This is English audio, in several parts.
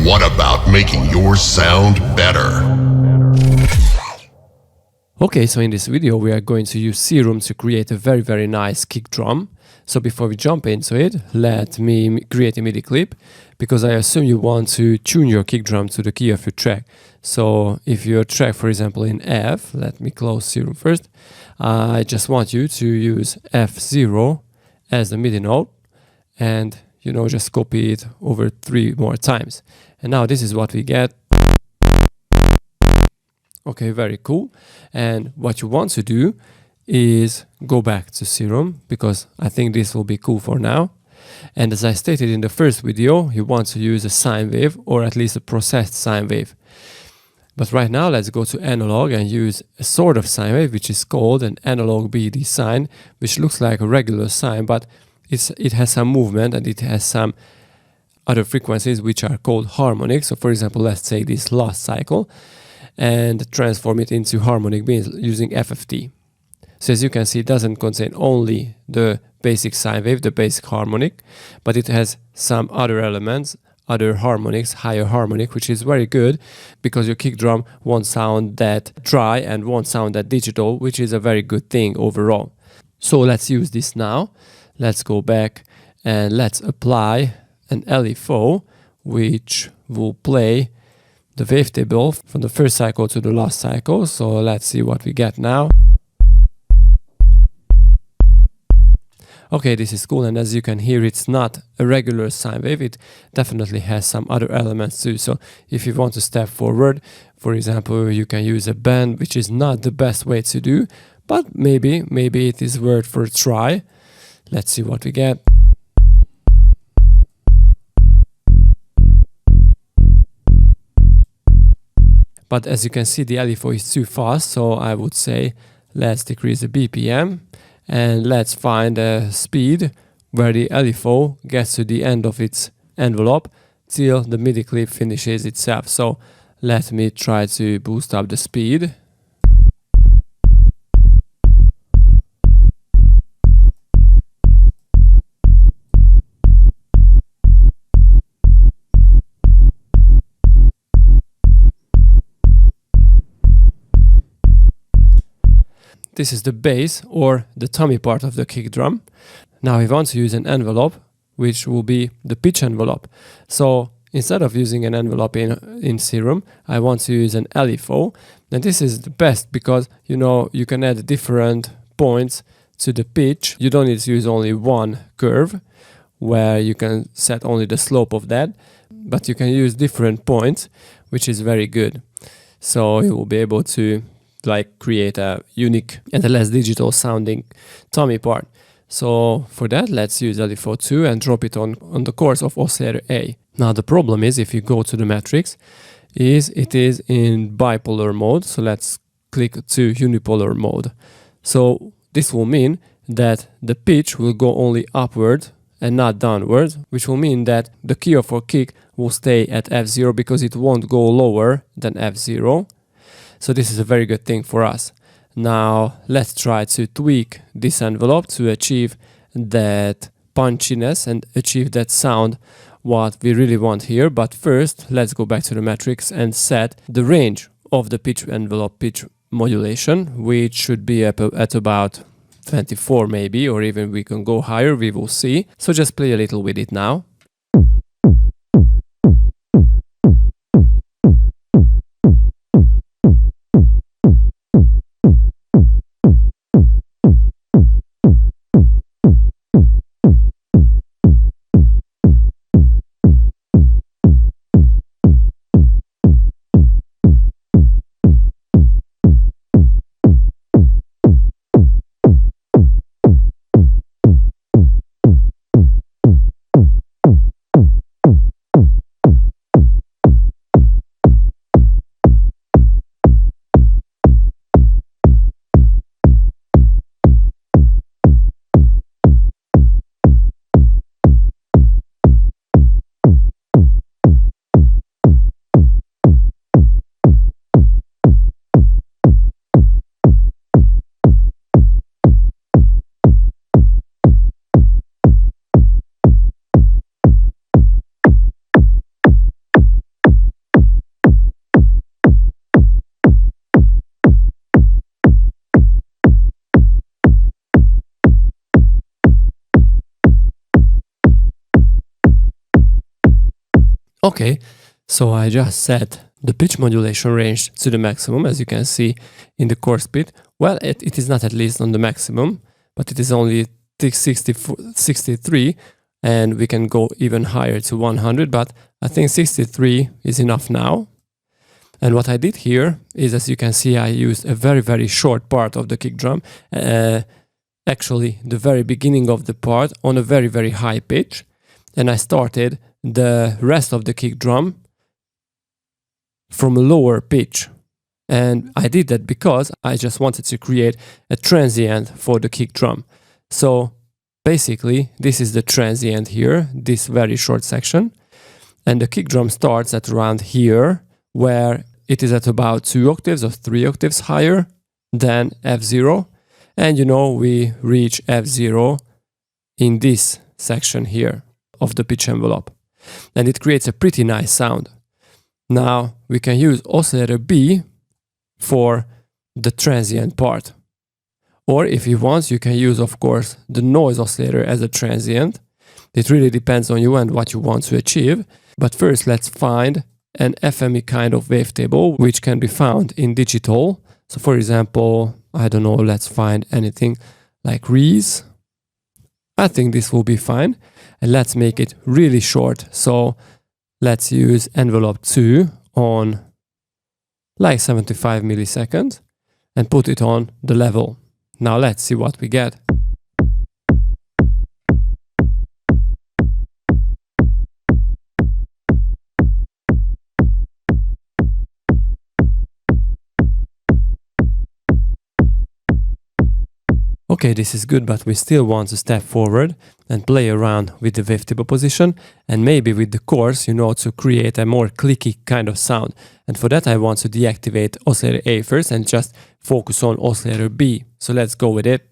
What about making your sound better? Okay, so in this video we are going to use Serum to create a very nice kick drum. So before we jump into it, let me create a MIDI clip, because I assume you want to tune your kick drum to the key of your track. So if your track, for example, in F, let me close Serum first, I just want you to use F0 as the MIDI note, and just copy it over 3 more times. And now this is what we get. Okay, very cool. And what you want to do is go back to Serum, because I think this will be cool for now. And as I stated in the first video, you want to use a sine wave, or at least a processed sine wave. But right now, let's go to analog and use a sort of sine wave, which is called an analog BD sine, which looks like a regular sine, but it has some movement and it has some other frequencies which are called harmonics. So for example, let's take this last cycle and transform it into harmonic beats using FFT. So as you can see, it doesn't contain only the basic sine wave, the basic harmonic, but it has some other elements, other harmonics, higher harmonic, which is very good because your kick drum won't sound that dry and won't sound that digital, which is a very good thing overall. So let's use this now. Let's go back and let's apply an LFO, which will play the wavetable from the first cycle to the last cycle. So let's see what we get now. Okay, this is cool, and as you can hear, it's not a regular sine wave, it definitely has some other elements too. So if you want to step forward, for example, you can use a bend, which is not the best way to do, but maybe it is worth for a try. Let's see what we get. But as you can see, the LFO is too fast, so I would say let's decrease the BPM and let's find a speed where the LFO gets to the end of its envelope till the MIDI clip finishes itself. So let me try to boost up the speed. This is the bass, or the tummy part of the kick drum. Now we want to use an envelope, which will be the pitch envelope. So instead of using an envelope in Serum, I want to use an LFO. And this is the best because, you can add different points to the pitch. You don't need to use only one curve where you can set only the slope of that, but you can use different points, which is very good. So you will be able to create a unique and a less digital sounding tummy part. So for that, let's use LFO 2 and drop it on the chords of oscillator A. Now the problem is, if you go to the matrix, it is in bipolar mode. So let's click to unipolar mode. So this will mean that the pitch will go only upward and not downward, which will mean that the key of our kick will stay at F0 because it won't go lower than F0. So this is a very good thing for us. Now let's try to tweak this envelope to achieve that punchiness and achieve that sound what we really want here. But first, let's go back to the matrix and set the range of the pitch envelope pitch modulation, which should be at about 24 maybe, or even we can go higher, we will see. So just play a little with it now. Okay, so I just set the pitch modulation range to the maximum, as you can see in the coarse bit. Well, it is not at least on the maximum, but it is only 63, and we can go even higher to 100, but I think 63 is enough now. And what I did here is, as you can see, I used a very, very short part of the kick drum, actually the very beginning of the part on a very, very high pitch, and I started the rest of the kick drum from a lower pitch. And I did that because I just wanted to create a transient for the kick drum. So basically, this is the transient here, this very short section. And the kick drum starts at around here, where it is at about 2 octaves or 3 octaves higher than F0. And you know, we reach F0 in this section here of the pitch envelope. And it creates a pretty nice sound. Now we can use oscillator B for the transient part. Or if you want, you can use, of course, the noise oscillator as a transient. It really depends on you and what you want to achieve. But first, let's find an FME kind of wavetable, which can be found in digital. So for example, I don't know, let's find anything like Res. I think this will be fine. And let's make it really short. So let's use envelope 2 on like 75 milliseconds and put it on the level. Now let's see what we get. Okay, this is good, but we still want to step forward and play around with the wavetable position and maybe with the coarse, you know, to create a more clicky kind of sound. And for that, I want to deactivate oscillator A first and just focus on oscillator B. So let's go with it.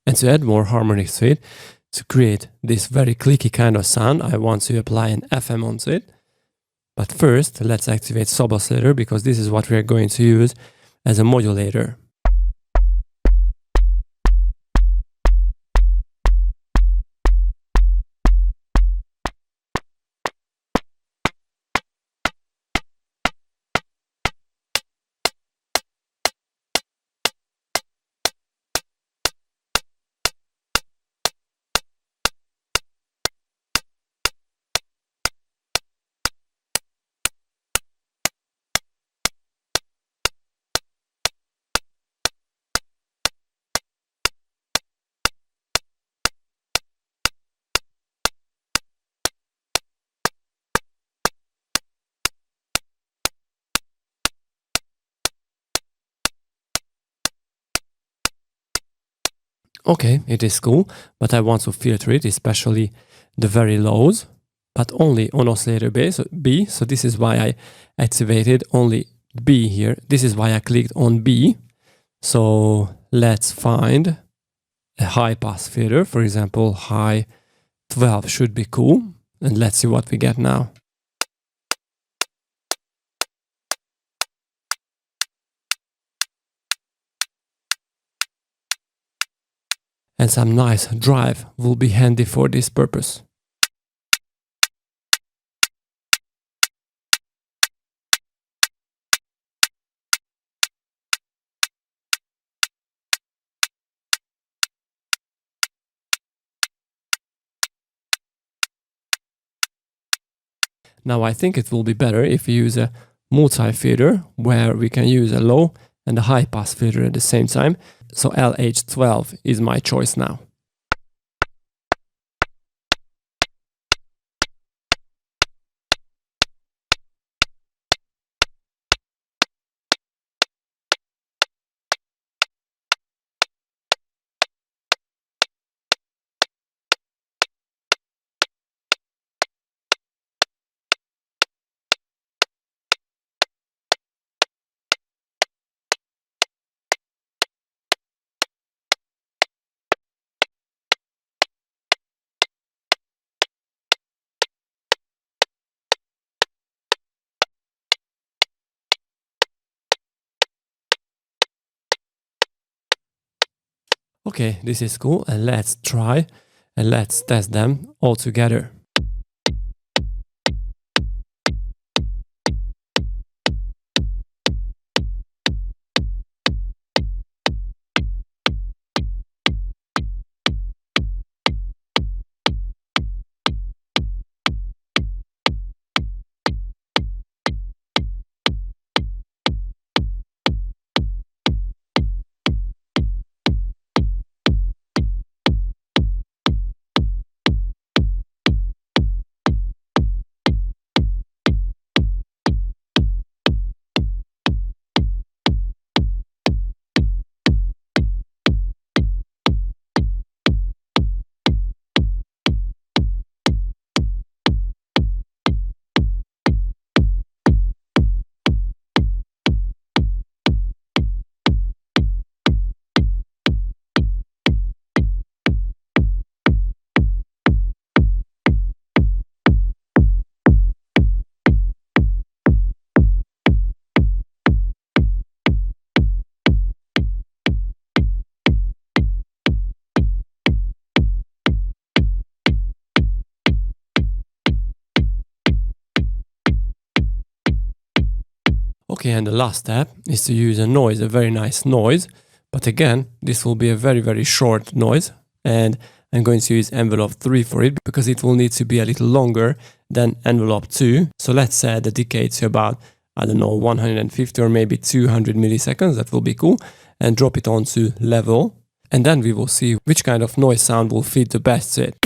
And to add more harmonics to it, to create this very clicky kind of sound, I want to apply an FM onto it. But first, let's activate sub-oscillator, because this is what we are going to use as a modulator. Okay, it is cool, but I want to filter it, especially the very lows, but only on oscillator B. So this is why I activated only B here. This is why I clicked on B. So let's find a high pass filter. For example, high 12 should be cool. And let's see what we get now. And some nice drive will be handy for this purpose. Now I think it will be better if we use a multi-filter where we can use a low and a high pass filter at the same time. So LH12 is my choice now. Okay, this is cool, and let's try and let's test them all together. Okay, and the last step is to use a noise, a very nice noise. But again, this will be a very short noise, and I'm going to use envelope 3 for it because it will need to be a little longer than envelope 2. So let's say the decay to about, I don't know, 150 or maybe 200 milliseconds. That will be cool. And drop it onto level. And then we will see which kind of noise sound will fit the best to it.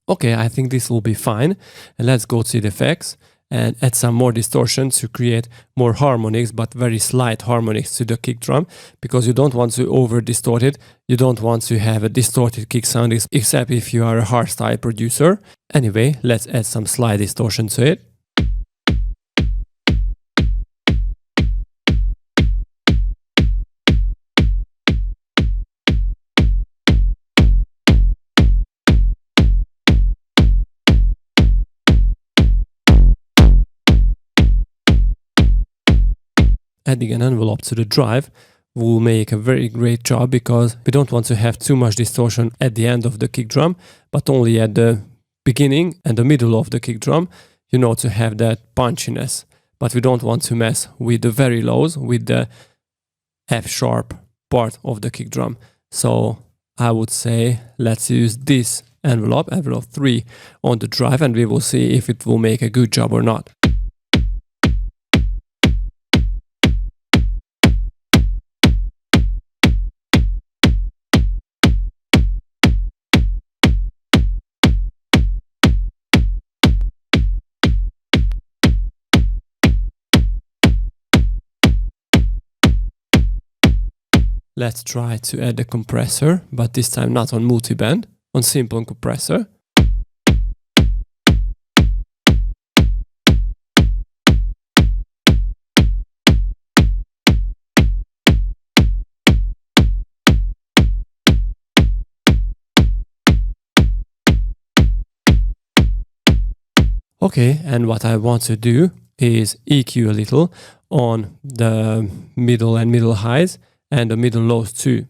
Okay, I think this will be fine. And let's go to the effects and add some more distortion to create more harmonics, but very slight harmonics to the kick drum, because you don't want to over distort it. You don't want to have a distorted kick sound, except if you are a hardstyle producer. Anyway, let's add some slight distortion to it. Adding an envelope to the drive will make a very great job, because we don't want to have too much distortion at the end of the kick drum, but only at the beginning and the middle of the kick drum, you know, to have that punchiness. But we don't want to mess with the very lows, with the F sharp part of the kick drum. So I would say let's use this envelope 3 on the drive, and we will see if it will make a good job or not. Let's try to add a compressor, but this time not on multiband, on simple compressor. Okay, and what I want to do is EQ a little on the middle and middle highs and the middle lows too.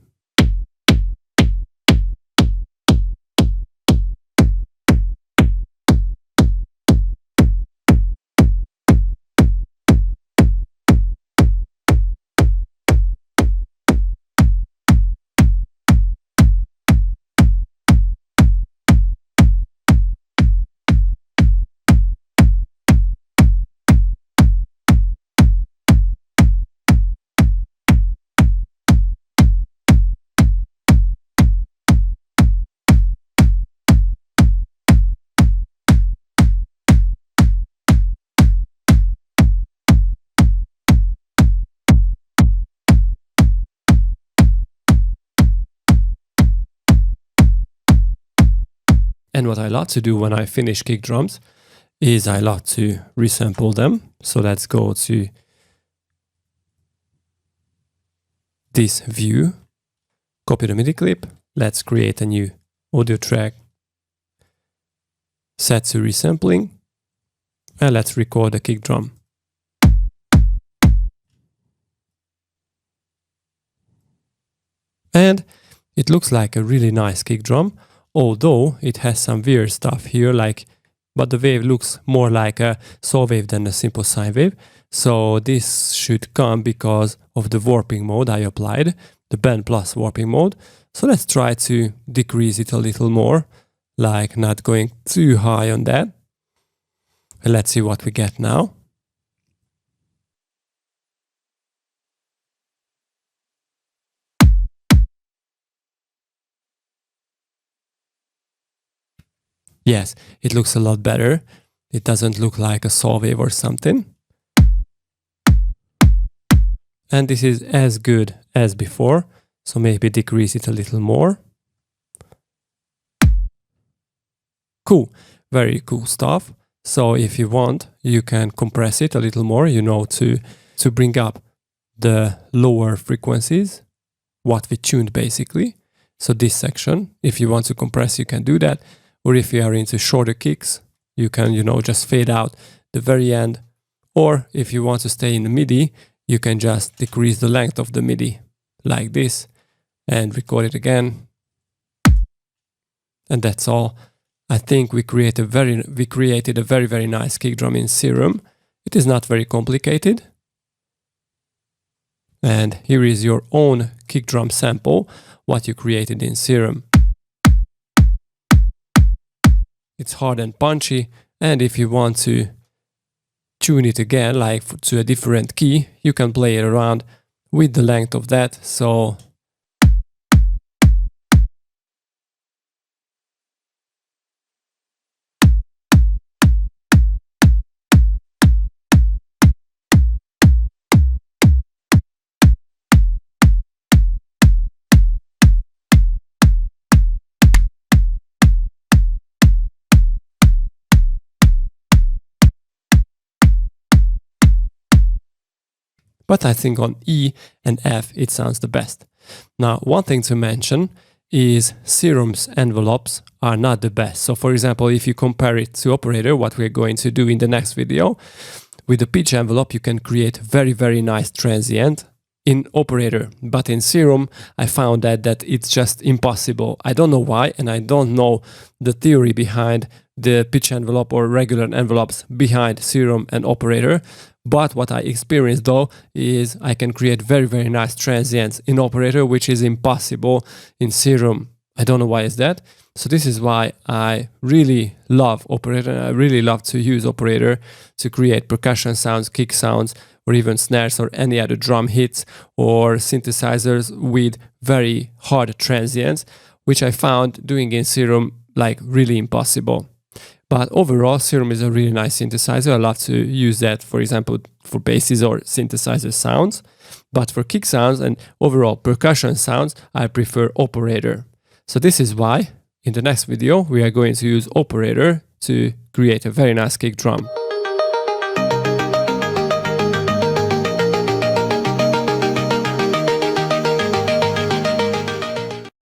And what I love to do when I finish kick drums is I love to resample them. So let's go to this view, copy the MIDI clip. Let's create a new audio track, set to resampling, and let's record the kick drum. And it looks like a really nice kick drum, although it has some weird stuff here, but the wave looks more like a saw wave than a simple sine wave. So this should come because of the warping mode I applied, the band plus warping mode. So let's try to decrease it a little more, like not going too high on that. And let's see what we get now. Yes, it looks a lot better. It doesn't look like a saw wave or something. And this is as good as before, so maybe decrease it a little more. Cool, very cool stuff. So if you want, you can compress it a little more, to bring up the lower frequencies, what we tuned basically. So this section, if you want to compress, you can do that. Or if you are into shorter kicks, you can, just fade out the very end. Or if you want to stay in the MIDI, you can just decrease the length of the MIDI like this and record it again. And that's all. I think we created a very, very nice kick drum in Serum. It is not very complicated. And here is your own kick drum sample, what you created in Serum. It's hard and punchy, and if you want to tune it again, to a different key, you can play it around with the length of that. So but I think on E and F it sounds the best. Now, one thing to mention is Serum's envelopes are not the best. So for example, if you compare it to Operator, what we're going to do in the next video, with the pitch envelope you can create very, very nice transient in Operator, but in Serum I found that it's just impossible. I don't know why, and I don't know the theory behind the pitch envelope or regular envelopes behind Serum and Operator. But what I experienced though is I can create very, very nice transients in Operator, which is impossible in Serum. I don't know why is that. So this is why I really love Operator, and I really love to use Operator to create percussion sounds, kick sounds, or even snares or any other drum hits or synthesizers with very hard transients, which I found doing in Serum really impossible. But overall, Serum is a really nice synthesizer. I love to use that, for example, for basses or synthesizer sounds. But for kick sounds and overall percussion sounds, I prefer Operator. So this is why in the next video we are going to use Operator to create a very nice kick drum.